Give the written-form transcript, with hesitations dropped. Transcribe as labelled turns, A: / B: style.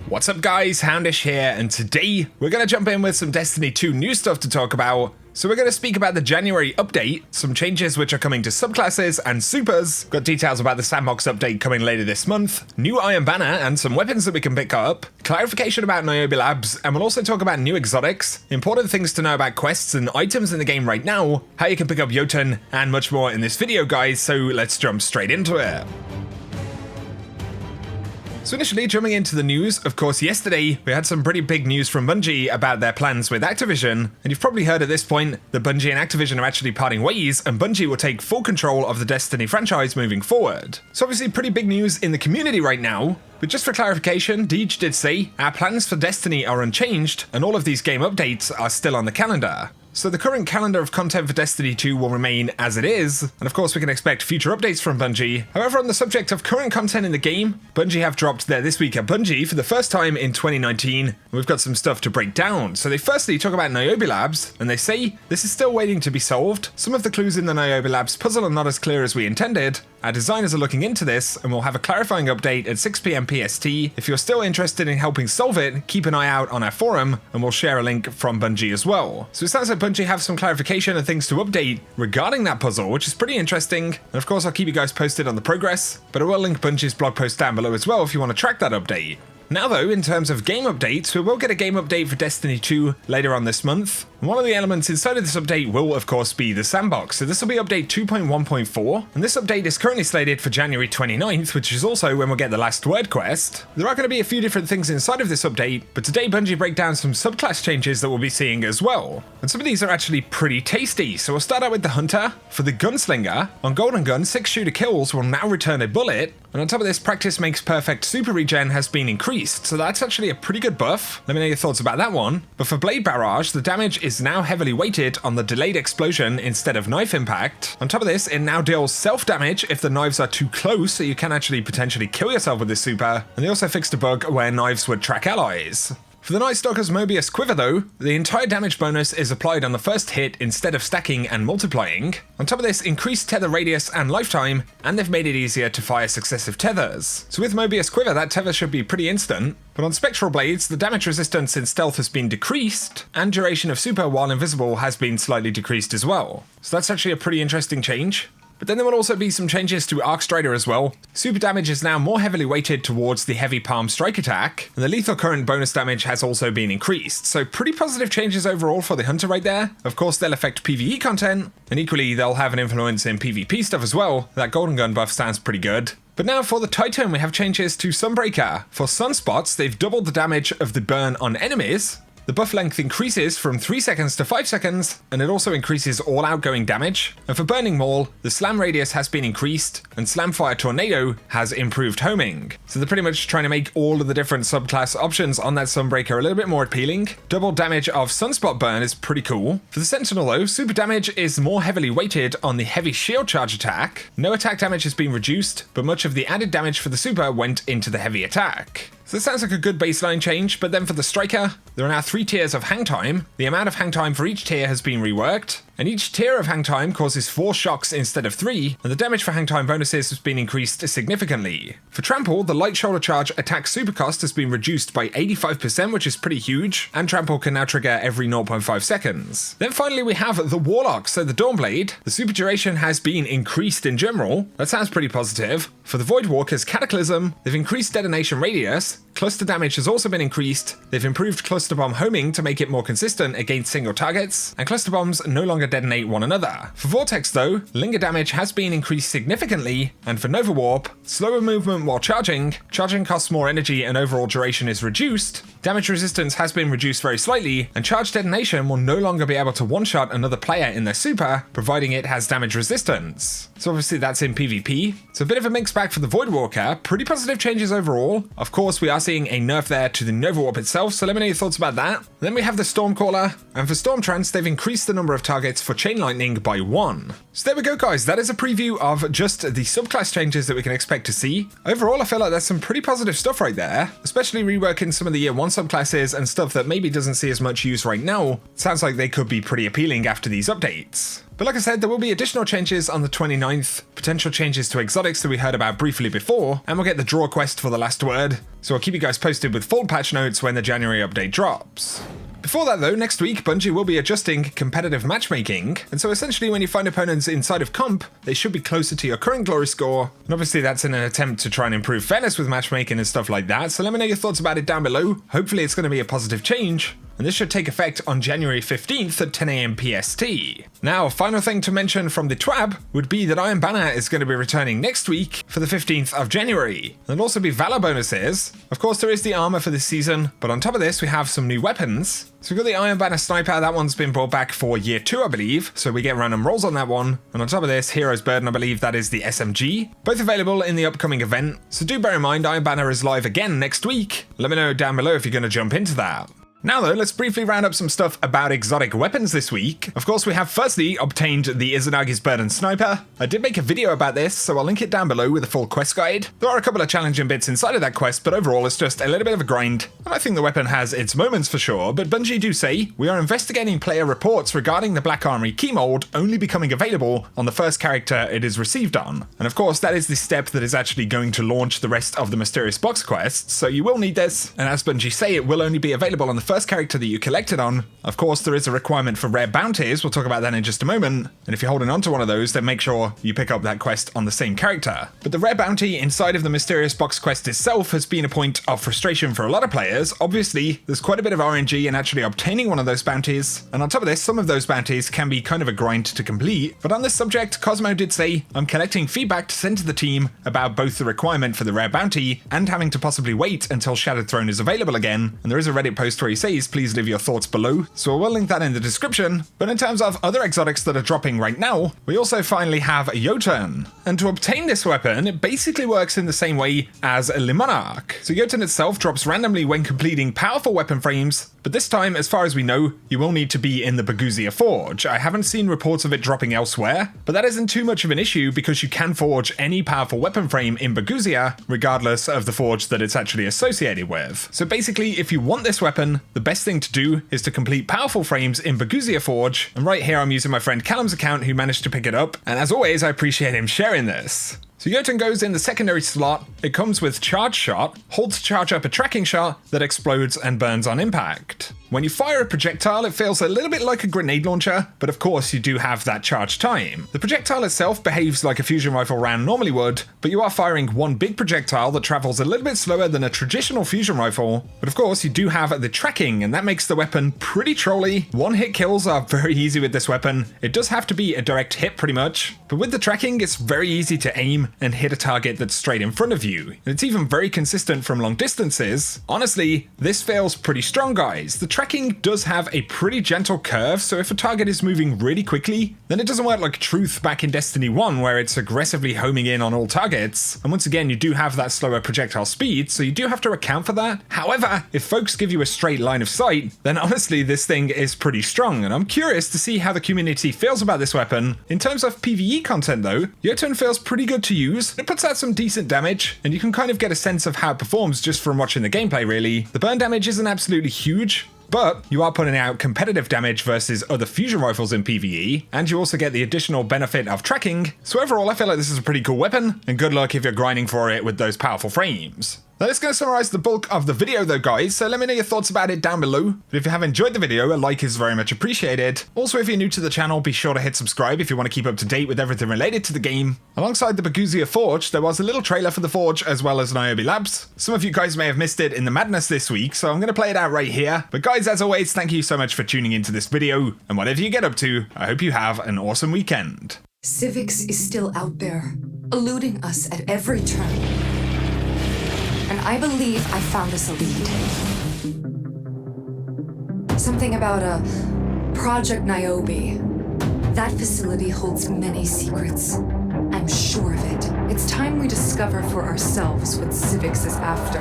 A: What's up guys, Houndish here, and today we're going to jump in with some Destiny 2 new stuff to talk about. So we're going to speak about the January update, some changes which are coming to subclasses and supers, got details about the Sandbox update coming later this month, new Iron Banner and some weapons that we can pick up, clarification about Niobe Labs, and we'll also talk about new exotics, important things to know about quests and items in the game right now, how you can pick up Jotun, and much more in this video guys, so let's jump straight into it. So initially, jumping into the news, of course yesterday we had some pretty big news from Bungie about their plans with Activision, and you've probably heard at this point that Bungie and Activision are actually parting ways, and Bungie will take full control of the Destiny franchise moving forward. So obviously pretty big news in the community right now, but just for clarification, Deej did say, our plans for Destiny are unchanged, and all of these game updates are still on the calendar. So the current calendar of content for Destiny 2 will remain as it is, and of course we can expect future updates from Bungie. However, on the subject of current content in the game, Bungie have dropped their This Week at Bungie for the first time in 2019, and we've got some stuff to break down. So they firstly talk about Niobe Labs, and they say, this is still waiting to be solved. Some of the clues in the Niobe Labs puzzle are not as clear as we intended. Our designers are looking into this, and we'll have a clarifying update at 6 PM PST. If you're still interested in helping solve it, keep an eye out on our forum, and we'll share a link from Bungie as well. So it sounds like Bungie have some clarification and things to update regarding that puzzle, which is pretty interesting. And of course, I'll keep you guys posted on the progress, but I will link Bungie's blog post down below as well if you want to track that update. Now though, in terms of game updates, we will get a game update for Destiny 2 later on this month. And one of the elements inside of this update will of course be the Sandbox. So this will be update 2.1.4, and this update is currently slated for January 29th, which is also when we'll get the Last Word quest. There are going to be a few different things inside of this update, but today Bungie break down some subclass changes that we'll be seeing as well. And some of these are actually pretty tasty. So we'll start out with the Hunter. For the Gunslinger, on Golden Gun, 6 shooter kills will now return a bullet. And on top of this, Practice Makes Perfect super regen has been increased, so that's actually a pretty good buff. Let me know your thoughts about that one. But for Blade Barrage, the damage is now heavily weighted on the delayed explosion instead of knife impact. On top of this, it now deals self-damage if the knives are too close, so you can actually potentially kill yourself with this super. And they also fixed a bug where knives would track allies. For the Night Stalker's Mobius Quiver though, the entire damage bonus is applied on the first hit instead of stacking and multiplying. On top of this, increased tether radius and lifetime, and they've made it easier to fire successive tethers. So with Mobius Quiver, that tether should be pretty instant. But on Spectral Blades, the damage resistance in stealth has been decreased, and duration of super while invisible has been slightly decreased as well. So that's actually a pretty interesting change. But then there will also be some changes to Arc Strider as well. Super damage is now more heavily weighted towards the heavy palm strike attack, and the lethal current bonus damage has also been increased. So pretty positive changes overall for the Hunter right there. Of course they'll affect PvE content, and equally they'll have an influence in PvP stuff as well. That Golden Gun buff sounds pretty good. But now for the Titan, we have changes to Sunbreaker. For Sunspots, they've doubled the damage of the burn on enemies. The buff length increases from 3 seconds to 5 seconds, and it also increases all outgoing damage. And for Burning Maul, the slam radius has been increased, and Slamfire Tornado has improved homing. So they're pretty much trying to make all of the different subclass options on that Sunbreaker a little bit more appealing. Double damage of Sunspot Burn is pretty cool. For the Sentinel though, super damage is more heavily weighted on the heavy shield charge attack. No attack damage has been reduced, but much of the added damage for the super went into the heavy attack. So this sounds like a good baseline change, but then for the Striker, there are now 3 tiers of hang time. The amount of hang time for each tier has been reworked, and each tier of hang time causes 4 shocks instead of 3, and the damage for hang time bonuses has been increased significantly. For Trample, the light shoulder charge attack super cost has been reduced by 85%, which is pretty huge, and Trample can now trigger every 0.5 seconds. Then finally we have the Warlock, so the Dawnblade. The super duration has been increased in general. That sounds pretty positive. For the Voidwalker's Cataclysm, they've increased detonation radius, cluster damage has also been increased, they've improved cluster bomb homing to make it more consistent against single targets, and cluster bombs no longer detonate one another. For Vortex though, linger damage has been increased significantly, and for Nova Warp, slower movement while charging costs more energy and overall duration is reduced, damage resistance has been reduced very slightly, and charge detonation will no longer be able to one-shot another player in their super, providing it has damage resistance. So obviously that's in PvP. So a bit of a mixed bag for the Voidwalker, pretty positive changes overall. Of course we are seeing a nerf there to the Nova Warp itself, so let me know your thoughts about that. Then we have the Stormcaller, and for Storm Trance they've increased the number of targets for Chain Lightning by 1. So there we go guys, that is a preview of just the subclass changes that we can expect to see. Overall I feel like there's some pretty positive stuff right there, especially reworking some of the year 1 subclasses and stuff that maybe doesn't see as much use right now. It sounds like they could be pretty appealing after these updates. But like I said, there will be additional changes on the 29th, potential changes to exotics that we heard about briefly before, and we'll get the draw quest for the last word. So I'll keep you guys posted with full patch notes when the January update drops. Before that though, next week Bungie will be adjusting competitive matchmaking, and so essentially when you find opponents inside of comp, they should be closer to your current glory score, and obviously that's in an attempt to try and improve fairness with matchmaking and stuff like that, so let me know your thoughts about it down below. Hopefully it's going to be a positive change, and this should take effect on January 15th at 10 AM PST. Now, final thing to mention from the TWAB would be that Iron Banner is going to be returning next week for the 15th of January. There'll also be Valor bonuses. Of course, there is the armor for this season, but on top of this, we have some new weapons. So we've got the Iron Banner Sniper, that one's been brought back for year 2, I believe, so we get random rolls on that one. And on top of this, Hero's Burden, I believe that is the SMG. Both available in the upcoming event, so do bear in mind Iron Banner is live again next week. Let me know down below if you're going to jump into that. Now though, let's briefly round up some stuff about exotic weapons this week. Of course, we have firstly obtained the Izanagi's Burden Sniper. I did make a video about this, so I'll link it down below with a full quest guide. There are a couple of challenging bits inside of that quest, but overall it's just a little bit of a grind. And I think the weapon has its moments for sure, but Bungie do say, we are investigating player reports regarding the Black Armory key mold only becoming available on the first character it is received on. And of course, that is the step that is actually going to launch the rest of the Mysterious Box quests, so you will need this. And as Bungie say, it will only be available on the first character that you collected on. Of course, there is a requirement for rare bounties, we'll talk about that in just a moment, and if you're holding on to one of those, then make sure you pick up that quest on the same character. But the rare bounty inside of the Mysterious Box quest itself has been a point of frustration for a lot of players. Obviously, there's quite a bit of RNG in actually obtaining one of those bounties, and on top of this, some of those bounties can be kind of a grind to complete. But on this subject, Cosmo did say, I'm collecting feedback to send to the team about both the requirement for the rare bounty and having to possibly wait until Shattered Throne is available again, and there is a Reddit post where he says, please leave your thoughts below, so we'll link that in the description. But in terms of other exotics that are dropping right now, we also finally have Jotun. And to obtain this weapon, it basically works in the same way as a Limonarch. So Jotun itself drops randomly when completing powerful weapon frames, but this time, as far as we know, you will need to be in the Baguzia Forge. I haven't seen reports of it dropping elsewhere, but that isn't too much of an issue because you can forge any powerful weapon frame in Baguzia, regardless of the forge that it's actually associated with. So basically, if you want this weapon, the best thing to do is to complete powerful frames in Baguzia Forge, and right here I'm using my friend Callum's account who managed to pick it up, and as always I appreciate him sharing this. So Jotun goes in the secondary slot, it comes with Charge Shot, hold to charge up a tracking shot that explodes and burns on impact. When you fire a projectile, it feels a little bit like a grenade launcher, but of course you do have that charge time. The projectile itself behaves like a fusion rifle round normally would, but you are firing one big projectile that travels a little bit slower than a traditional fusion rifle. But of course you do have the tracking, and that makes the weapon pretty trolly. One hit kills are very easy with this weapon. It does have to be a direct hit pretty much, but with the tracking it's very easy to aim and hit a target that's straight in front of you. And it's even very consistent from long distances. Honestly, this feels pretty strong, guys. The tracking does have a pretty gentle curve, so if a target is moving really quickly, then it doesn't work like Truth back in Destiny 1 where it's aggressively homing in on all targets. And once again, you do have that slower projectile speed, so you do have to account for that. However, if folks give you a straight line of sight, then honestly this thing is pretty strong, and I'm curious to see how the community feels about this weapon. In terms of PvE content though, Jotun feels pretty good to use. It puts out some decent damage, and you can kind of get a sense of how it performs just from watching the gameplay really. The burn damage isn't absolutely huge, but you are putting out competitive damage versus other fusion rifles in PvE, and you also get the additional benefit of tracking. So overall, I feel like this is a pretty cool weapon, and good luck if you're grinding for it with those powerful frames. That is going to summarize the bulk of the video though, guys, so let me know your thoughts about it down below. But if you have enjoyed the video, a like is very much appreciated. Also, if you're new to the channel, be sure to hit subscribe if you want to keep up to date with everything related to the game. Alongside the Baguzia Forge, there was a little trailer for the Forge as well as Niobe Labs. Some of you guys may have missed it in the madness this week, so I'm going to play it out right here. But guys, as always, thank you so much for tuning into this video, and whatever you get up to, I hope you have an awesome weekend.
B: Civics is still out there, eluding us at every turn. And I believe I found us a lead. Something about a Project Niobe. That facility holds many secrets. I'm sure of it. It's time we discover for ourselves what Civics is after.